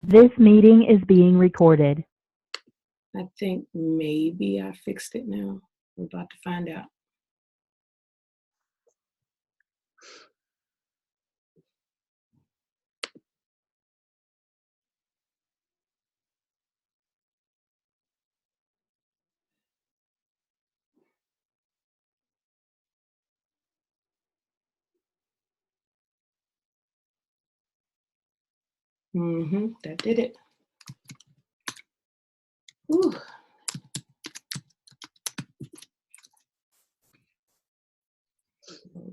This meeting is being recorded. I think maybe I fixed it now. We're about to find out. That did it. Ooh.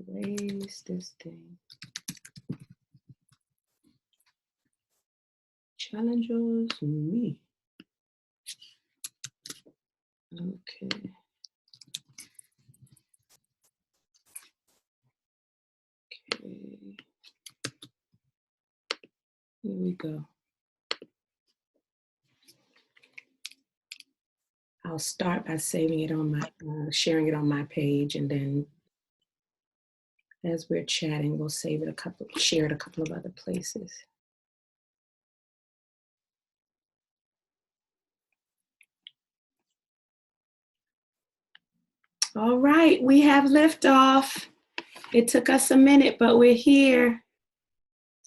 Erase this thing. Challenges me. Okay. Here we go. I'll start by saving it on my, sharing it on my page, and then as we're chatting, we'll share it a couple of other places. All right, we have liftoff. It took us a minute, but we're here.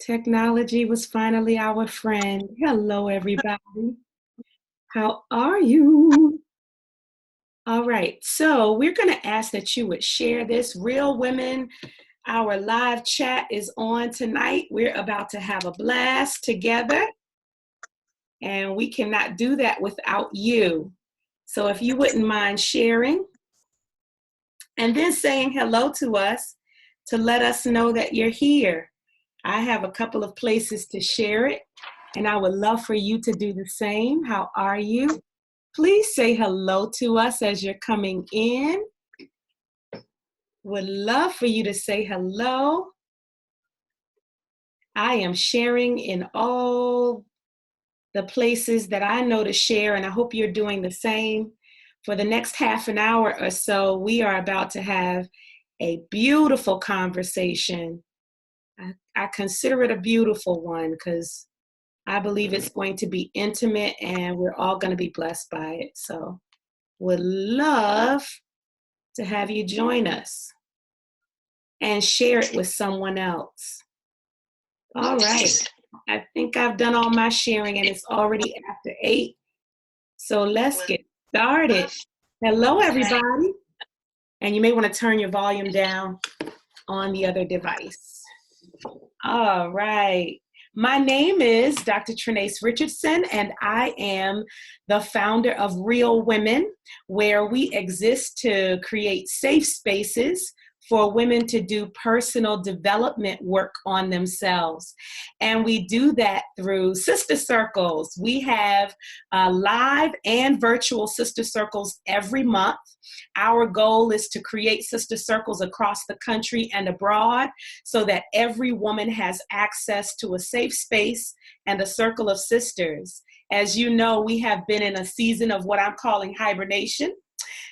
Technology was finally our friend. Hello, everybody. How are you? All right, so we're going to ask that you would share this. Real Women, our live chat is on tonight. We're about to have a blast together, and we cannot do that without you. So if you wouldn't mind sharing and then saying hello to us to let us know that you're here. I have a couple of places to share it, and I would love for you to do the same. How are you? Please say hello to us as you're coming in. Would love for you to say hello. I am sharing in all the places that I know to share, and I hope you're doing the same. For the next half an hour or so, we are about to have a beautiful conversation. I consider it a beautiful one because I believe it's going to be intimate and we're all going to be blessed by it. So would love to have you join us and share it with someone else. All right. I think I've done all my sharing and it's already after 8. So let's get started. Hello, everybody. And you may want to turn your volume down on the other device. All right. My name is Dr. Trenace Richardson, and I am the founder of Real Women, where we exist to create safe spaces for women to do personal development work on themselves. And we do that through sister circles. We have live and virtual sister circles every month. Our goal is to create sister circles across the country and abroad so that every woman has access to a safe space and a circle of sisters. As you know, we have been in a season of what I'm calling hibernation.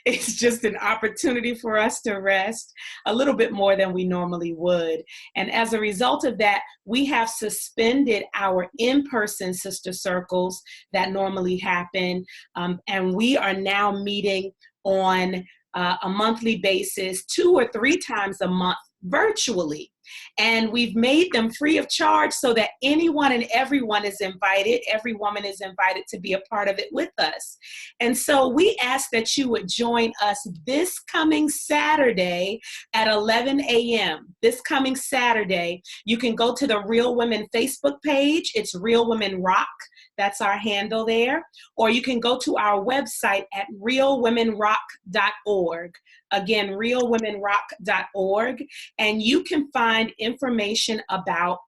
It's just an opportunity for us to rest a little bit more than we normally would. And as a result of that, we have suspended our in-person sister circles that normally happen. And we are now meeting on a monthly basis, 2 or 3 times a month virtually. And we've made them free of charge so that anyone and everyone is invited. Every woman is invited to be a part of it with us. And so we ask that you would join us this coming Saturday at 11 a.m. This coming Saturday, you can go to the Real Women Facebook page. It's Real Women Rock. That's our handle there. Or you can go to our website at realwomenrock.org. Again, realwomenrock.org. And you can find information about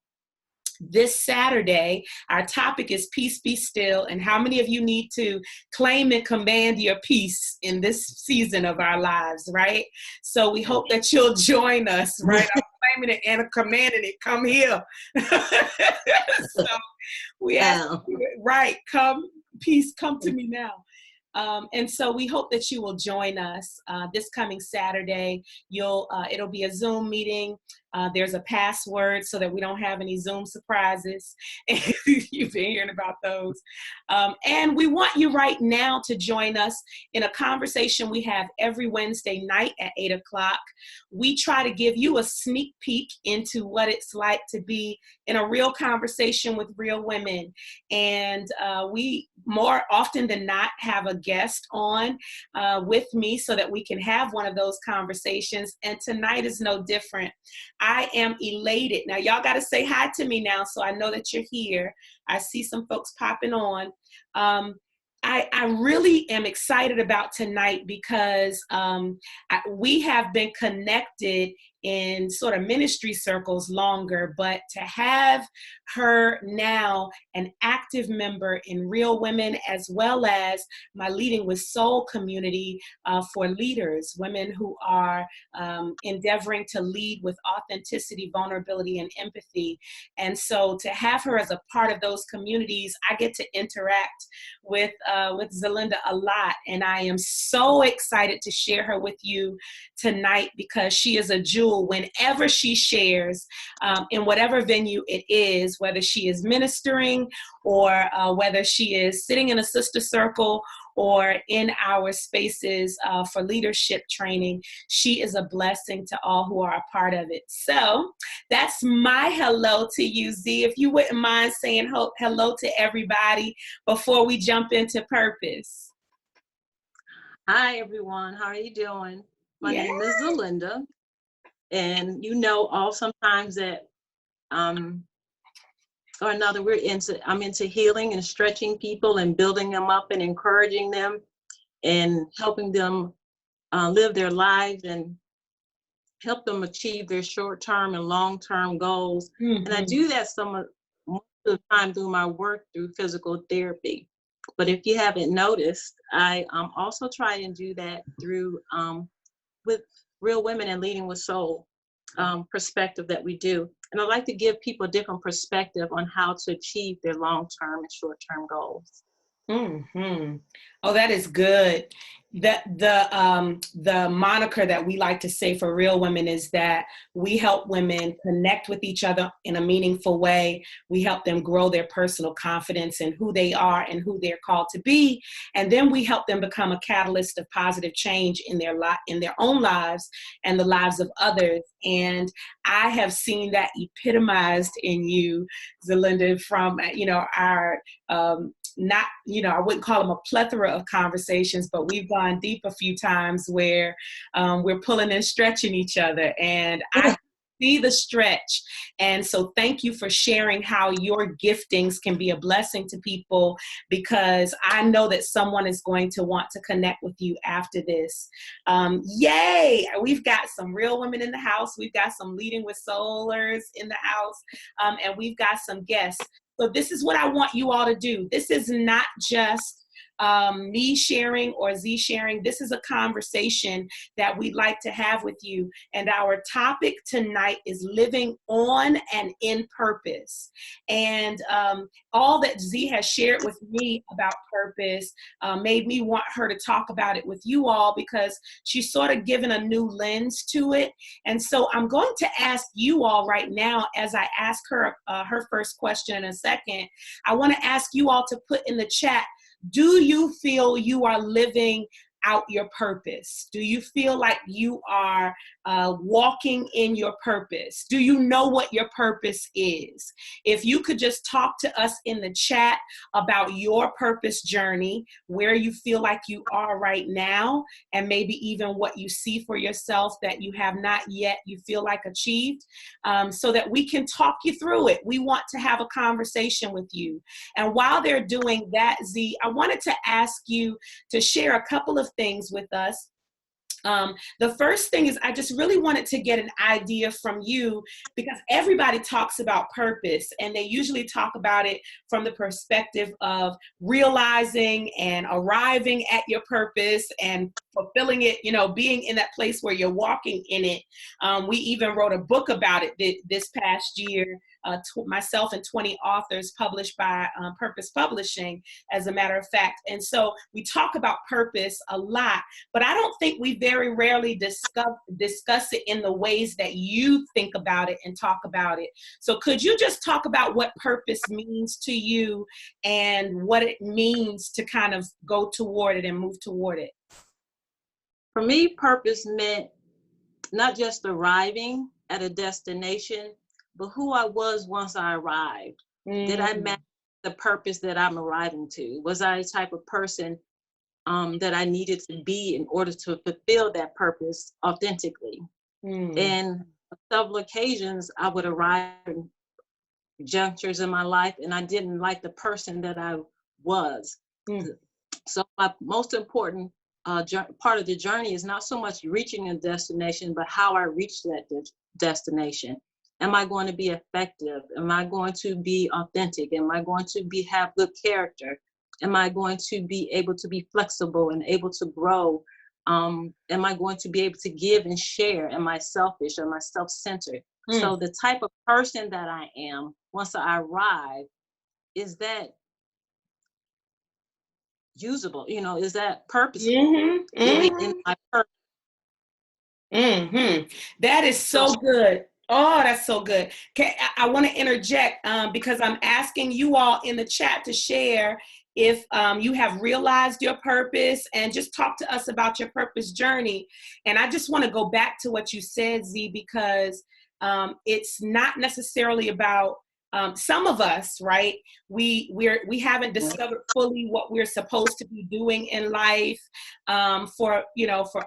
this Saturday. Our topic is Peace Be Still. And how many of you need to claim and command your peace in this season of our lives, right? So we hope that you'll join us, right? I'm claiming it and commanding it. Come here. So we ask, right, come, peace, come to me now. And so we hope that you will join us this coming Saturday. It'll be a Zoom meeting. There's a password so that we don't have any Zoom surprises. You've been hearing about those. And we want you right now to join us in a conversation we have every Wednesday night at 8 o'clock. We try to give you a sneak peek into what it's like to be in a real conversation with real women. And we more often than not have a guest on with me so that we can have one of those conversations. And tonight is no different. I am elated. Now, y'all got to say hi to me now so I know that you're here. I see some folks popping on. I really am excited about tonight because we have been connected in sort of ministry circles longer, but to have her now an active member in Real Women, as well as my Leading with Soul community for leaders, women who are endeavoring to lead with authenticity, vulnerability, and empathy. And so to have her as a part of those communities, I get to interact with Zelinda a lot. And I am so excited to share her with you tonight because she is a jewel whenever she shares in whatever venue it is, whether she is ministering or whether she is sitting in a sister circle or in our spaces for leadership training. She is a blessing to all who are a part of it. So that's my hello to you, Z. If you wouldn't mind saying hello to everybody before we jump into purpose. Hi, everyone. How are you doing? My Yeah. name is Zelinda. And all sometimes that or another, I'm into healing and stretching people and building them up and encouraging them and helping them live their lives and help them achieve their short-term and long-term goals. Mm-hmm. And I do that most of the time through my work through physical therapy. But if you haven't noticed, I also try and do that through with Real Women and Leading with Soul perspective that we do. And I like to give people a different perspective on how to achieve their long-term and short-term goals. Mm-hmm. Oh, that is good. The moniker that we like to say for Real Women is that we help women connect with each other in a meaningful way. We help them grow their personal confidence in who they are and who they're called to be. And then we help them become a catalyst of positive change in their own lives and the lives of others. And I have seen that epitomized in you, Zelinda, from, our I wouldn't call them a plethora of conversations, but we've gone deep a few times where we're pulling and stretching each other. And I see the stretch. And so thank you for sharing how your giftings can be a blessing to people, because I know that someone is going to want to connect with you after this. Yay! We've got some real women in the house. We've got some Leading with Soulers in the house. And we've got some guests. So this is what I want you all to do. This is not just me sharing or Z sharing. This is a conversation that we'd like to have with you. And our topic tonight is living on and in purpose. And all that Z has shared with me about purpose made me want her to talk about it with you all, because she's sort of given a new lens to it. And so I'm going to ask you all right now, as I ask her her first question in a second, I want to ask you all to put in the chat, do you feel you are living out your purpose? Do you feel like you are walking in your purpose? Do you know what your purpose is? If you could just talk to us in the chat about your purpose journey, where you feel like you are right now, and maybe even what you see for yourself that you have not yet, you feel like achieved, so that we can talk you through it. We want to have a conversation with you. And while they're doing that, Z, I wanted to ask you to share a couple of things with us. The first thing is, I just really wanted to get an idea from you, because everybody talks about purpose, and they usually talk about it from the perspective of realizing and arriving at your purpose and fulfilling it, being in that place where you're walking in it. We even wrote a book about it this past year, myself and 20 authors, published by Purpose Publishing, as a matter of fact. And so we talk about purpose a lot, but I don't think we very rarely discuss it in the ways that you think about it and talk about it. So could you just talk about what purpose means to you and what it means to kind of go toward it and move toward it? For me, purpose meant not just arriving at a destination, but who I was once I arrived. Did I match the purpose that I'm arriving to? Was I a type of person that I needed to be in order to fulfill that purpose authentically? And on several occasions, I would arrive in junctures in my life and I didn't like the person that I was. So my most important part of the journey is not so much reaching a destination, but how I reach that destination. Am I going to be effective? Am I going to be authentic? Am I going to have good character? Am I going to be able to be flexible and able to grow? Am I going to be able to give and share? Am I selfish? Am I self-centered? So the type of person that I am, once I arrive, is that usable? Is that purposeful? In my purpose? That is so good. Oh, that's so good. Okay, I want to interject because I'm asking you all in the chat to share if you have realized your purpose, and just talk to us about your purpose journey. And I just want to go back to what you said, Z, because it's not necessarily about some of us, right? We haven't discovered fully what we're supposed to be doing in life. For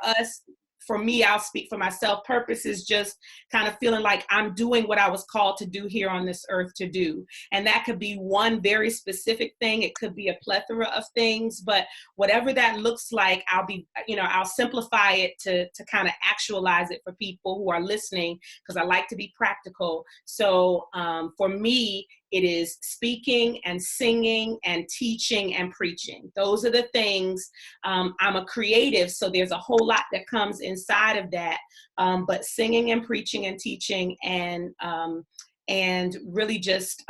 us. For me, I'll speak for myself. Purpose is just kind of feeling like I'm doing what I was called to do here on this earth to do. And that could be one very specific thing. It could be a plethora of things, but whatever that looks like, I'll simplify it to kind of actualize it for people who are listening, because I like to be practical. So for me, it is speaking and singing and teaching and preaching. Those are the things. I'm a creative, so there's a whole lot that comes inside of that. But singing and preaching and teaching and really just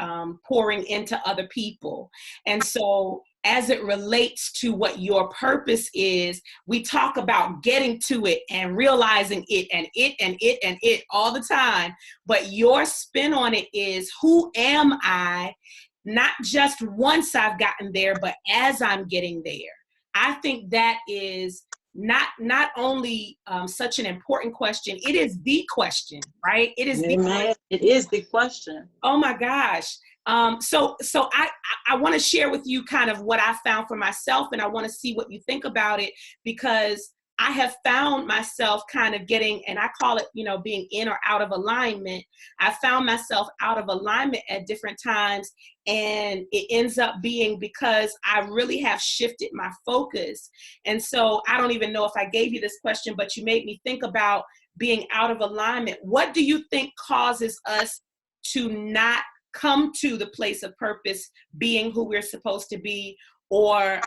pouring into other people. And so as it relates to what your purpose is, we talk about getting to it and realizing it and it and it and it all the time. But your spin on it is, who am I? Not just once I've gotten there, but as I'm getting there. I think that is not only such an important question, it is the question, right? It is the question. It is the question. Oh my gosh. So I want to share with you kind of what I found for myself, and I want to see what you think about it, because I have found myself kind of getting, and I call it, being in or out of alignment. I found myself out of alignment at different times, and it ends up being because I really have shifted my focus. And so I don't even know if I gave you this question, but you made me think about being out of alignment. What do you think causes us to not come to the place of purpose, being who we're supposed to be, or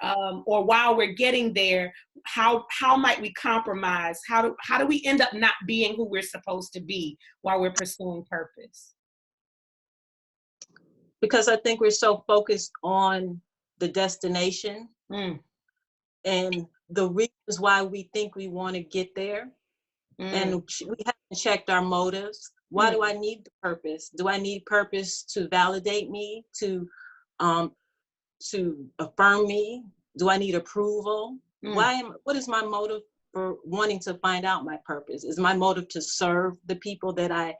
while we're getting there, how might we compromise? How do we end up not being who we're supposed to be while we're pursuing purpose? Because I think we're so focused on the destination and the reasons why we think we want to get there, and we haven't checked our motives. Why do I need the purpose? Do I need purpose to validate me, to affirm me? Do I need approval? What is my motive for wanting to find out my purpose? Is my motive to serve the people that I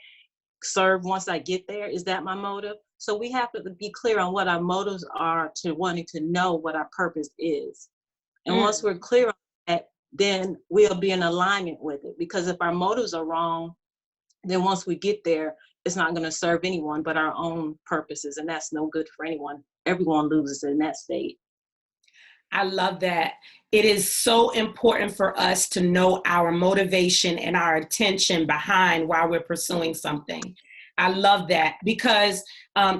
serve once I get there? Is that my motive? So we have to be clear on what our motives are to wanting to know what our purpose is. And once we're clear on that, then we'll be in alignment with it. Because if our motives are wrong, then once we get there, it's not going to serve anyone but our own purposes. And that's no good for anyone. Everyone loses in that state. I love that. It is so important for us to know our motivation and our intention behind why we're pursuing something. I love that because,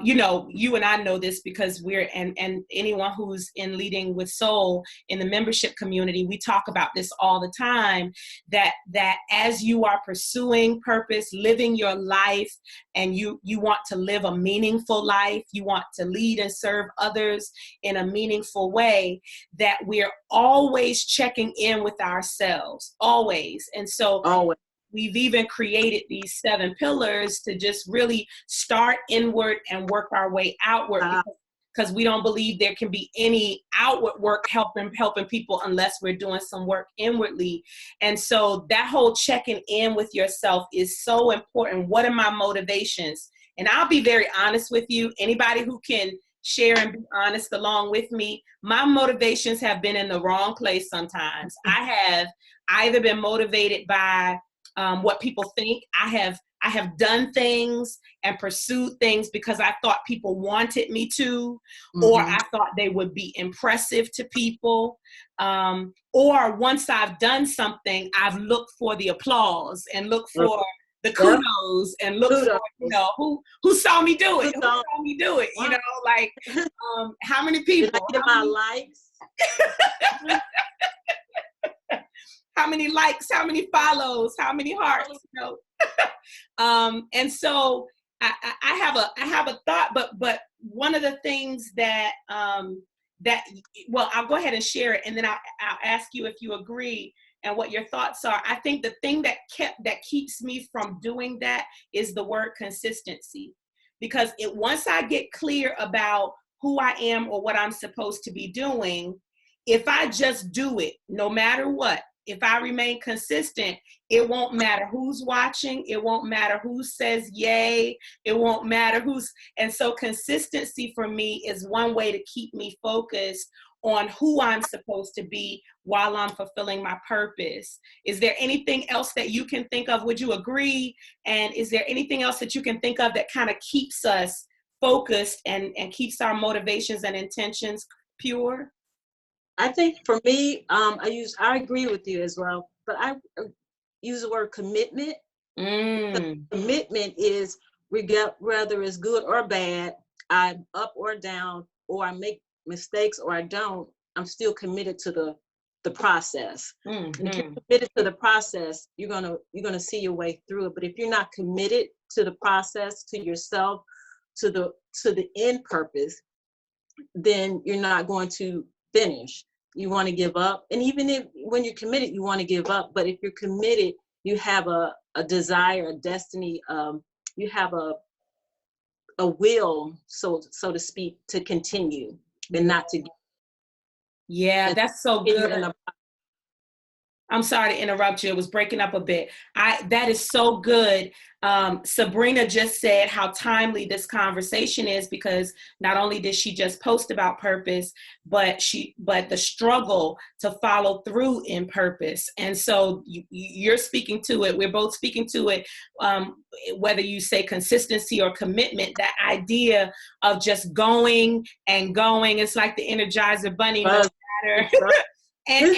you know, you and I know this because we're, and anyone who's in Leading with Soul in the membership community, we talk about this all the time, that as you are pursuing purpose, living your life, and you want to live a meaningful life, you want to lead and serve others in a meaningful way, that we're always checking in with ourselves, always. And so Always. we've even created these 7 pillars to just really start inward and work our way outward, because we don't believe there can be any outward work helping people unless we're doing some work inwardly. And so that whole checking in with yourself is so important. What are my motivations? And I'll be very honest with you. Anybody who can share and be honest along with me, my motivations have been in the wrong place sometimes. I have either been motivated by what people think. I have done things and pursued things because I thought people wanted me to, or I thought they would be impressive to people. Or once I've done something, I've looked for the applause and looked for the kudos and looked for, you know, who saw me do it? Who saw me do it? You know, like, how many people? Did I get my likes? How many likes, how many follows, how many hearts, you know? And so I have a thought, but one of the things that, well, I'll go ahead and share it, and then I'll ask you if you agree and what your thoughts are. I think the thing that keeps me from doing that is the word consistency, because once I get clear about who I am or what I'm supposed to be doing, if I just do it, no matter what, if I remain consistent, it won't matter who's watching. It won't matter who says yay. It won't matter and so consistency for me is one way to keep me focused on who I'm supposed to be while I'm fulfilling my purpose. Is there anything else that you can think of? Would you agree? And is there anything else that you can think of that kind of keeps us focused and keeps our motivations and intentions pure? I think for me, I agree with you as well, but I use the word commitment. Commitment is, whether it's good or bad, I'm up or down, or I make mistakes or I don't, I'm still committed to the process. And if you're committed to the process, you're gonna see your way through it. But if you're not committed to the process, to yourself, to the end purpose, then you're not going to finish. You want to give up. And even when you're committed, you want to give up. But if you're committed, you have a desire, a destiny, you have a will, so to speak, to continue and not to. Yeah, that's so good. I'm sorry to interrupt you. It was breaking up a bit. That is so good. Sabrina just said how timely this conversation is, because not only did she just post about purpose, but the struggle to follow through in purpose. And so you're speaking to it. We're both speaking to it. Whether you say consistency or commitment, that idea of just going and going. It's like the Energizer Bunny, no matter. And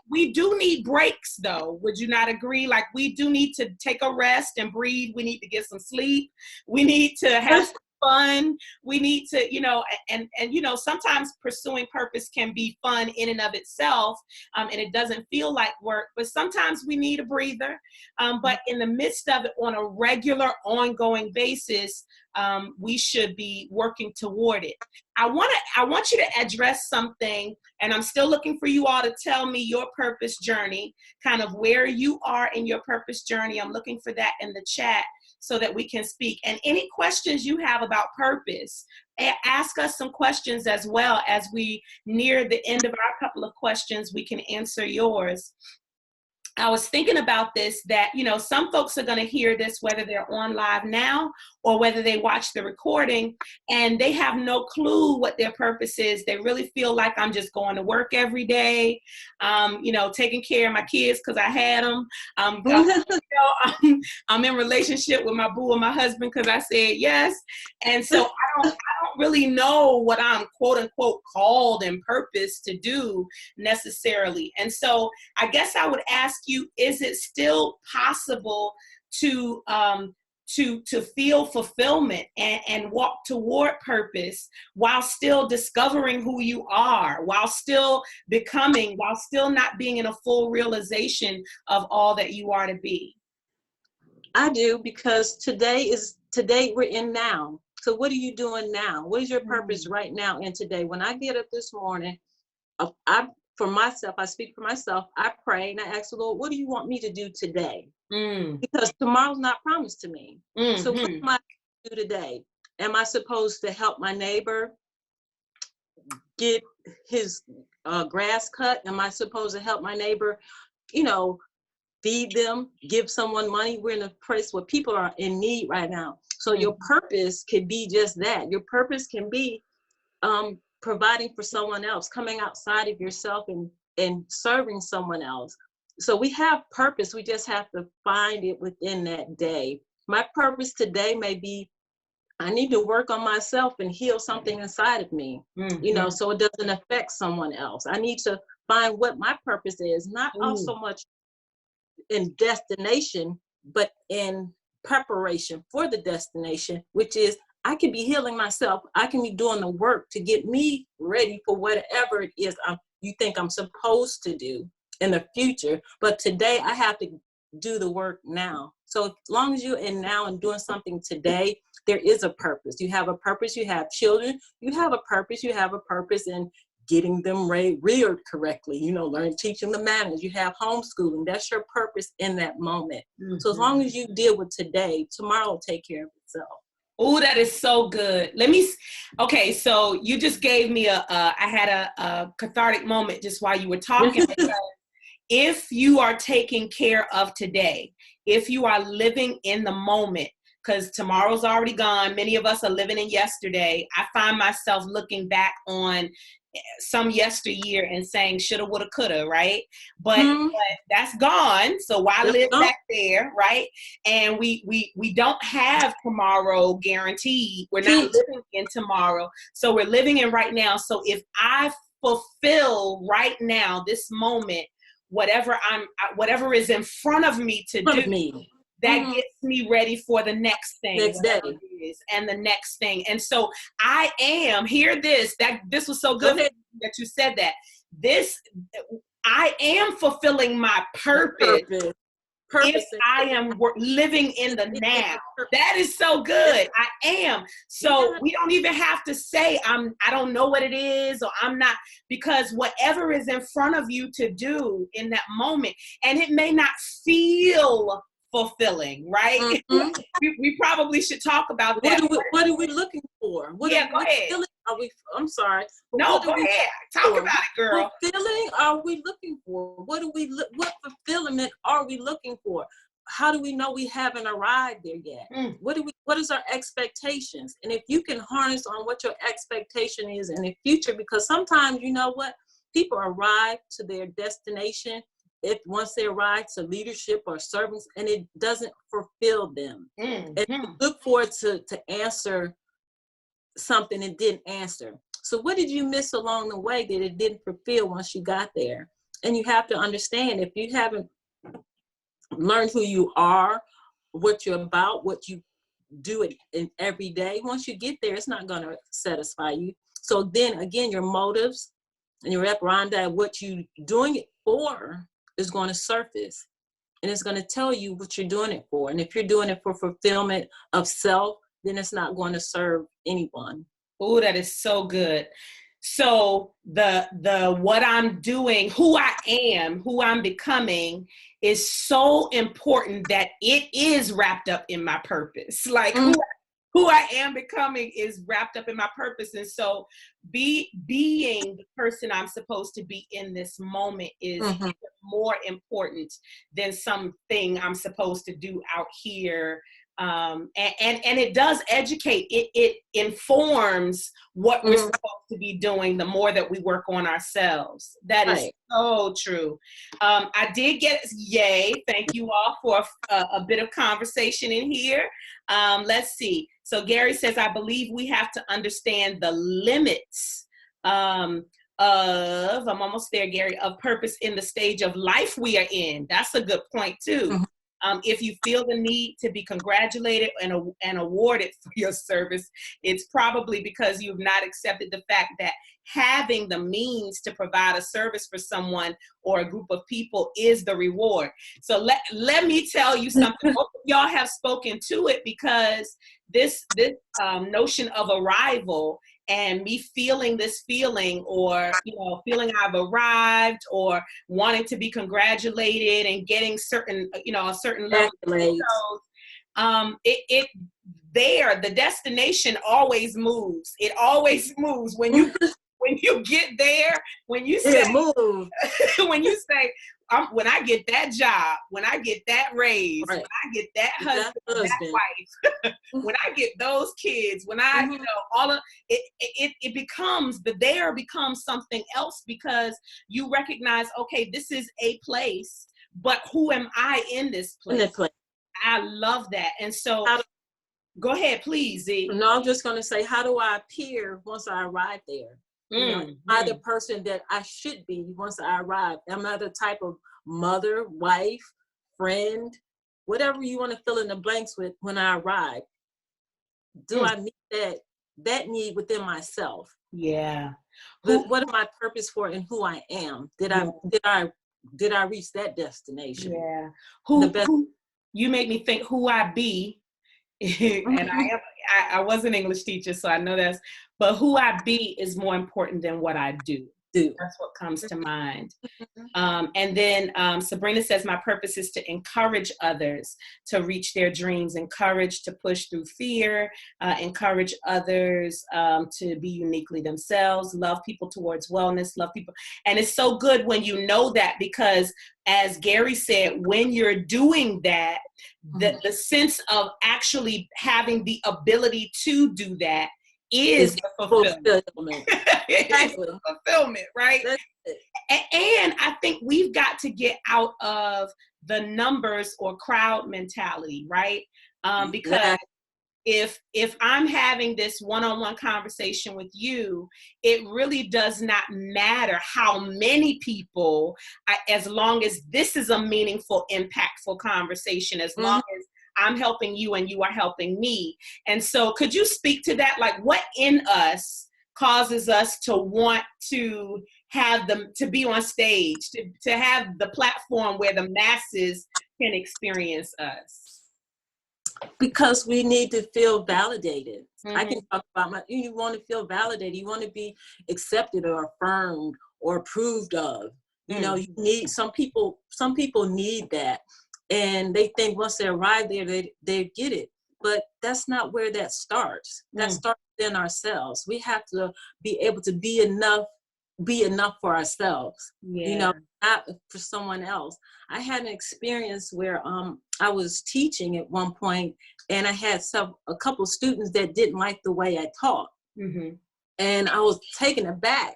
we do need breaks, though. Would you not agree? Like, we do need to take a rest and breathe. We need to get some sleep. We need to have some fun. We need to, and sometimes pursuing purpose can be fun in and of itself, and it doesn't feel like work. But sometimes we need a breather. But in the midst of it, on a regular, ongoing basis, we should be working toward it. I want you to address something, and I'm still looking for you all to tell me your purpose journey, kind of where you are in your purpose journey. I'm looking for that in the chat so that we can speak. And any questions you have about purpose, ask us some questions as well. As we near the end of our couple of questions, we can answer yours. I was thinking about this, that, some folks are going to hear this, whether they're on live now or whether they watch the recording, and they have no clue what their purpose is. They really feel like, I'm just going to work every day, taking care of my kids because I had them. I'm in relationship with my boo and my husband because I said yes. And so I don't really know what I'm quote unquote called and purpose to do necessarily. And so I guess I would ask you, is it still possible to to feel fulfillment and walk toward purpose while still discovering who you are, while still becoming, while still not being in a full realization of all that you are to be? I do, because today we're in now. So what are you doing now? What is your purpose right now and today? When I get up this morning, for myself, I speak for myself, I pray and I ask the Lord, what do you want me to do today? Because tomorrow's not promised to me. So what am I to do today? Am I supposed to help my neighbor get his grass cut? Am I supposed to help my neighbor, feed them, give someone money? We're in a place where people are in need right now. So your purpose could be just that. Your purpose can be providing for someone else, coming outside of yourself and serving someone else. So we have purpose. We just have to find it within that day. My purpose today may be, I need to work on myself and heal something inside of me, so it doesn't affect someone else. I need to find what my purpose is, not so much in destination, but in preparation for the destination, which is I can be healing myself. I can be doing the work to get me ready for whatever it is you think I'm supposed to do in the future. But today I have to do the work now. So as long as you're in now and doing something today, there is a purpose. You have a purpose. You have children. You have a purpose. You have a purpose in getting them reared correctly, teaching the manners. You have homeschooling. That's your purpose in that moment. So as long as you deal with today, tomorrow will take care of itself. Oh, that is so good. Okay, so you just gave me I had a cathartic moment just while you were talking. If you are taking care of today, if you are living in the moment, because tomorrow's already gone, many of us are living in yesterday. I find myself looking back on some yesteryear and saying shoulda, woulda, coulda, right? But that's gone. So why live back there, right? And we don't have tomorrow guaranteed. We're not living in tomorrow. So we're living in right now. So if I fulfill right now, this moment, whatever is in front of me to do, that gets me ready for the next thing, next day, and the next thing. And so I am, this was so good that you said that. I am fulfilling my purpose. If I am living in the now. That is so good. I am. So we don't even have to say I don't know what it is, or I'm not, because whatever is in front of you to do in that moment, and it may not feel fulfilling, right? We probably should talk about that. What are we looking for? Go ahead. I'm sorry. No, go ahead. Talk about it, girl. Fulfilling are we looking for? What fulfillment are we looking for? How do we know we haven't arrived there yet? What is our expectations? And if you can harness on what your expectation is in the future, because sometimes, people arrive to their destination once they arrive to leadership or service, and it doesn't fulfill them. And look forward to answer something it didn't answer. So what did you miss along the way that it didn't fulfill once you got there? And you have to understand, if you haven't learned who you are, what you're about, what you do it in every day, once you get there, it's not going to satisfy you. So then again, your motives and your operandi, what you doing it for, is going to surface, and it's going to tell you what you're doing it for. And if you're doing it for fulfillment of self, then it's not going to serve anyone. Oh, that is so good. So the what I'm doing, who I am, who I'm becoming, is so important that it is wrapped up in my purpose. Like who I am becoming is wrapped up in my purpose. And so being the person I'm supposed to be in this moment is more important than something I'm supposed to do out here. And it does educate. It informs what we're supposed to be doing the more that we work on ourselves. That is so true. I did get, yay, thank you all for a bit of conversation in here. Let's see. So Gary says, I believe we have to understand the limits I'm almost there, Gary, of purpose in the stage of life we are in. That's a good point too. If you feel the need to be congratulated and awarded for your service, it's probably because you've not accepted the fact that having the means to provide a service for someone or a group of people is the reward. So let me tell you something. Both of y'all have spoken to it, because this notion of arrival and me feeling this feeling, or feeling I've arrived, or wanting to be congratulated and getting certain a certain level of the destination always moves. It always moves when you get there, when you say when you say, when I get that job, when I get that raise, right. when I get that husband, that wife, when I get those kids, when I, all of it becomes, the there becomes something else, because you recognize, okay, this is a place, but who am I in this place? I love that. And so, go ahead, please, Z. No, I'm just going to say, how do I appear once I arrive there? Am I the person that I should be once I arrive? Am I the type of mother, wife, friend, whatever you want to fill in the blanks with when I arrive? Do I meet that need within myself? Yeah. What am I purpose for and who I am? Did I reach that destination? Yeah. Who you make me think who I be. And I was an English teacher, so I know but who I be is more important than what I do. That's what comes to mind. And then Sabrina says, my purpose is to encourage others to reach their dreams, encourage to push through fear, encourage others to be uniquely themselves, love people towards wellness, love people. And it's so good when you know that, because as Gary said, when you're doing that, the sense of actually having the ability to do that is the fulfillment. It's the fulfillment, right? And I think we've got to get out of the numbers or crowd mentality, right? Because if I'm having this one-on-one conversation with you, it really does not matter how many people, as long as this is a meaningful, impactful conversation, as long as I'm helping you and you are helping me. And so could you speak to that? Like, what in us causes us to want to have them to be on stage, to have the platform where the masses can experience us? Because we need to feel validated. I can talk about you want to feel validated. You want to be accepted or affirmed or approved of. You need some people need that. And they think once they arrive there, they get it. But that's not where that starts. That starts in ourselves. We have to be able to be enough for ourselves, not for someone else. I had an experience where I was teaching at one point, and I had a couple students that didn't like the way I taught. And I was taken aback.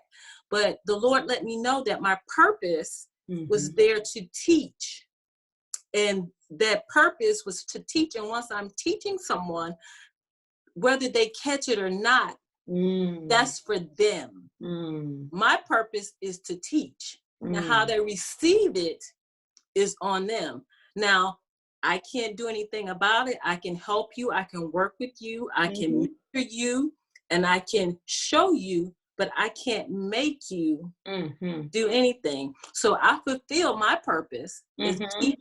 But the Lord let me know that my purpose was there to teach. And that purpose was to teach. And once I'm teaching someone, whether they catch it or not, that's for them. My purpose is to teach. Now, how they receive it is on them. Now, I can't do anything about it. I can help you. I can work with you. I can mentor you, and I can show you, but I can't make you do anything. So I fulfill my purpose. Is teaching.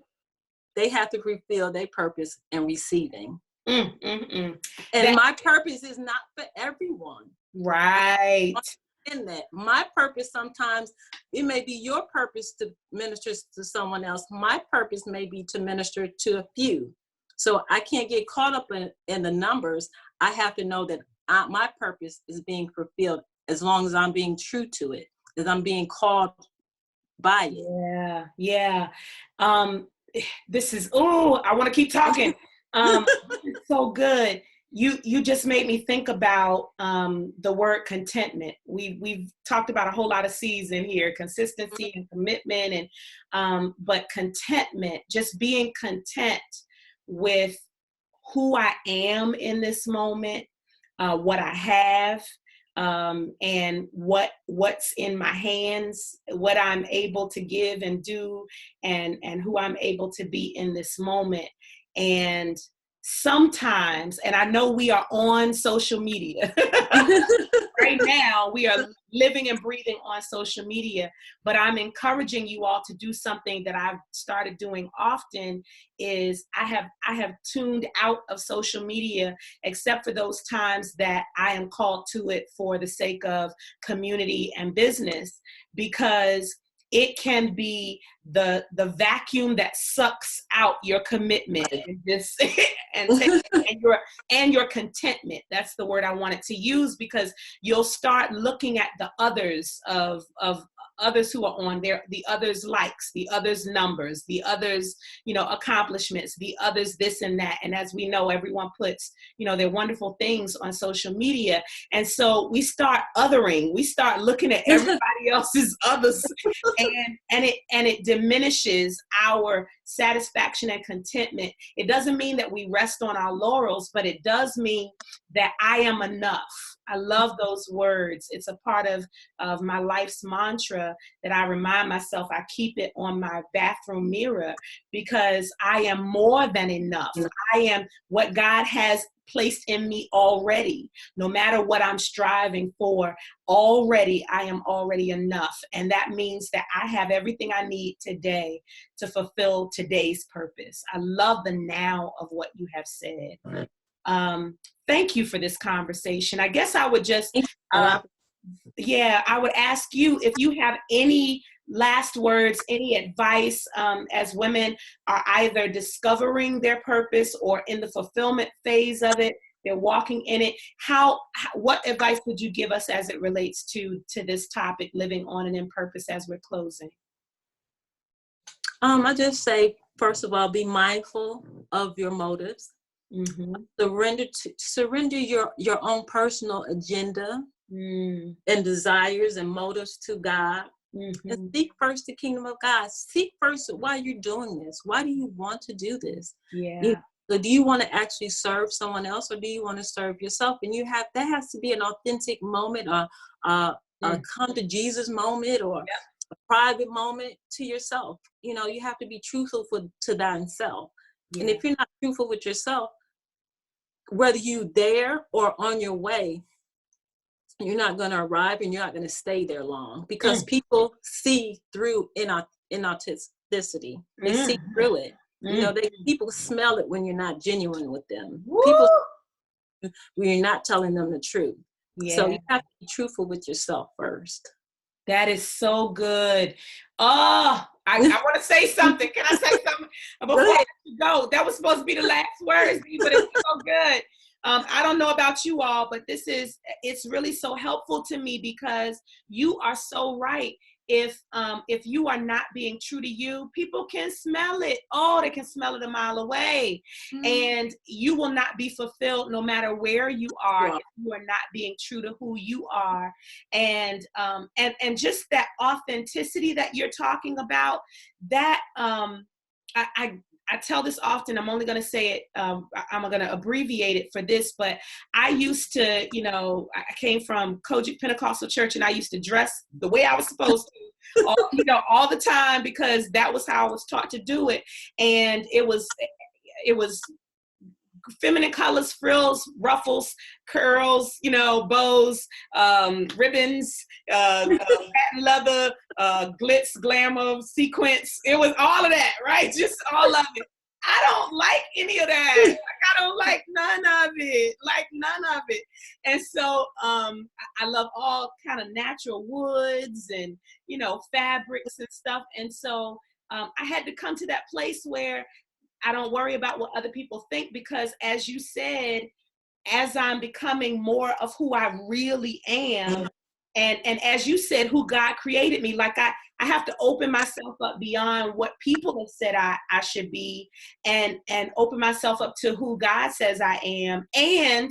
They have to fulfill their purpose in receiving. And my purpose is not for everyone. Right. In that, my purpose sometimes, it may be your purpose to minister to someone else. My purpose may be to minister to a few. So I can't get caught up in the numbers. I have to know that my purpose is being fulfilled as long as I'm being true to it, as I'm being called by it. Yeah. This is, I want to keep talking. It's so good. You just made me think about the word contentment. We've talked about a whole lot of C's in here: consistency and commitment, and but contentment, just being content with who I am in this moment, what I have, and what's in my hands, what I'm able to give and do, and who I'm able to be in this moment. And sometimes, and I know we are on social media right now, we are living and breathing on social media, but I'm encouraging you all to do something that I've started doing often. Is I have tuned out of social media, except for those times that I am called to it for the sake of community and business, because it can be the vacuum that sucks out your commitment and just and your contentment. That's the word I wanted to use, because you'll start looking at the others of others who are on there, the others likes, the others numbers, the others, accomplishments, the others this and that. And as we know, everyone puts, their wonderful things on social media. And so we start othering, we start looking at everybody else's others, and it diminishes our satisfaction and contentment. It doesn't mean that we rest on our laurels, but it does mean that I am enough. I love those words. It's a part of my life's mantra that I remind myself. I keep it on my bathroom mirror, because I am more than enough. I am what God has placed in me already. No matter what I'm striving for, already I am already enough. And that means that I have everything I need today to fulfill today's purpose. I love the now of what you have said. Thank you for this conversation. I guess I would just, I would ask you if you have any last words, any advice, as women are either discovering their purpose or in the fulfillment phase of it, they're walking in it. What advice would you give us as it relates to this topic, living on and in purpose, as we're closing? I just say, first of all, be mindful of your motives. Mm-hmm. Surrender your own personal agenda and desires and motives to God. Mm-hmm. And seek first the kingdom of God. Seek first why you're doing this. Why do you want to do this? Yeah. So do you want to actually serve someone else, or do you want to serve yourself? And that has to be an authentic moment, or a come to Jesus moment, or a private moment to yourself. You have to be truthful to thyself. Yeah. And if you're not truthful with yourself, whether you there or on your way, you're not going to arrive, and you're not going to stay there long, because people see through inauthenticity. They see through it. People smell it when you're not genuine with them. Woo! People, when you're not telling them the truth. Yeah. So you have to be truthful with yourself first. That is so good. Oh, I want to say something. Can I say something before I let you go? That was supposed to be the last words, but it's so good. I don't know about you all, but it's really so helpful to me, because you are so right. If you are not being true to you, people can smell it. Oh, they can smell it a mile away. Mm-hmm. And you will not be fulfilled no matter where you are if you are not being true to who you are. And just that authenticity that you're talking about, that I tell this often. I'm only going to say it, I'm going to abbreviate it for this, but I used to, I came from Kojic Pentecostal Church, and I used to dress the way I was supposed to, all the time, because that was how I was taught to do it. And it was feminine colors, frills, ruffles, curls, bows, ribbons, patent leather, glitz, glamour, sequins. It was all of that, right? Just all of it. I don't like any of that. I don't like none of it. And so I love all kind of natural woods and, fabrics and stuff. And so I had to come to that place where I don't worry about what other people think, because as you said, as I'm becoming more of who I really am, and as you said, who God created me, like I have to open myself up beyond what people have said I should be, and open myself up to who God says I am, and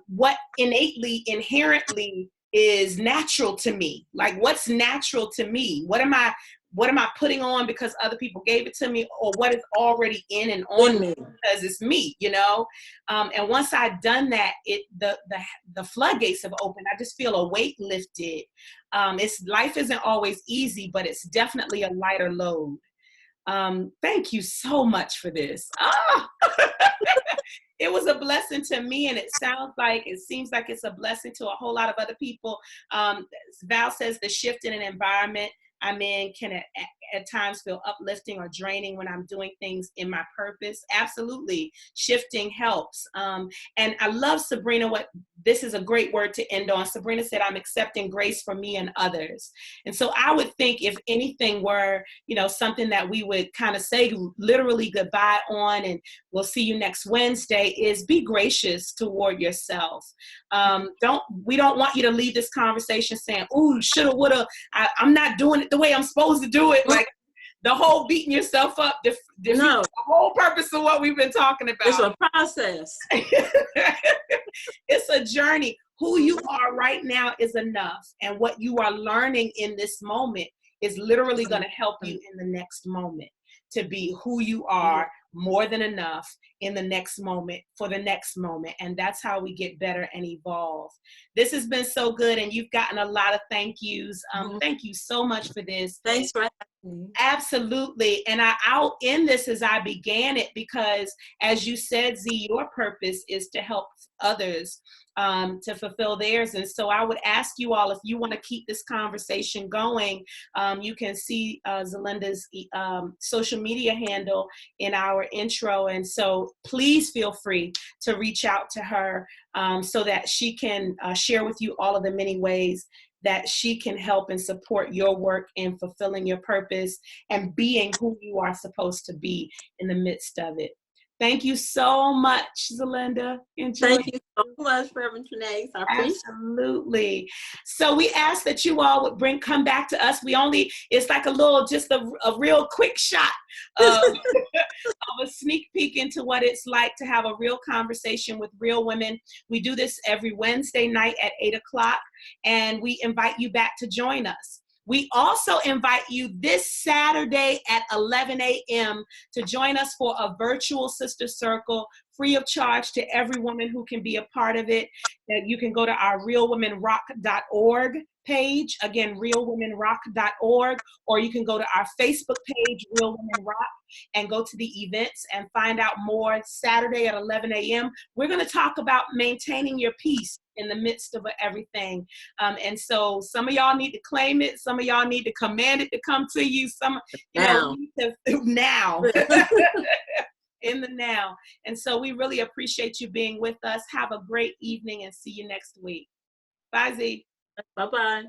what inherently is natural to me. Like, what's natural to me? What am I what am I putting on because other people gave it to me, or what is already in and on me because it's me, you know? And once I've done that, the floodgates have opened. I just feel a weight lifted. Life isn't always easy, but it's definitely a lighter load. Thank you so much for this. It was a blessing to me, and it seems like it's a blessing to a whole lot of other people. Val says the shift in an environment I'm in can at times feel uplifting or draining when I'm doing things in my purpose. Absolutely. Shifting helps. And I love Sabrina, this is a great word to end on. Sabrina said, I'm accepting grace for me and others. And so I would think if anything were, something that we would kind of say literally goodbye on and we'll see you next Wednesday, is be gracious toward yourself. We don't want you to leave this conversation saying, ooh, shoulda, woulda, I'm not doing it the way I'm supposed to do it. Like the whole beating yourself up, the whole purpose of what we've been talking about. It's a process. It's a journey. Who you are right now is enough. And what you are learning in this moment is literally going to help you in the next moment to be who you are more than enough in the next moment, for the next moment. And that's how we get better and evolve. This has been so good, and you've gotten a lot of thank yous. Thank you so much for this. Thanks for having me. Absolutely. And I'll end this as I began it, because as you said, Z, your purpose is to help others to fulfill theirs. And so I would ask you all, if you want to keep this conversation going, you can see Zelinda's social media handle in our intro. And so please feel free to reach out to her so that she can share with you all of the many ways that she can help and support your work in fulfilling your purpose and being who you are supposed to be in the midst of it. Thank you so much, Zelinda. Thank you so much, Reverend Trinae. Absolutely. So we ask that you all would come back to us. It's like a real quick shot of a sneak peek into what it's like to have a real conversation with real women. We do this every Wednesday night at 8:00, and we invite you back to join us. We also invite you this Saturday at 11 a.m. to join us for a virtual sister circle, free of charge to every woman who can be a part of it. That you can go to our realwomenrock.org page, again, realwomenrock.org, or you can go to our Facebook page, Real Women Rock, and go to the events and find out more. Saturday at 11 a.m. We're going to talk about maintaining your peace in the midst of everything. And so some of y'all need to claim it. Some of y'all need to command it to come to you. Now. In the now. And so we really appreciate you being with us. Have a great evening and see you next week. Bye, Z. Bye-bye.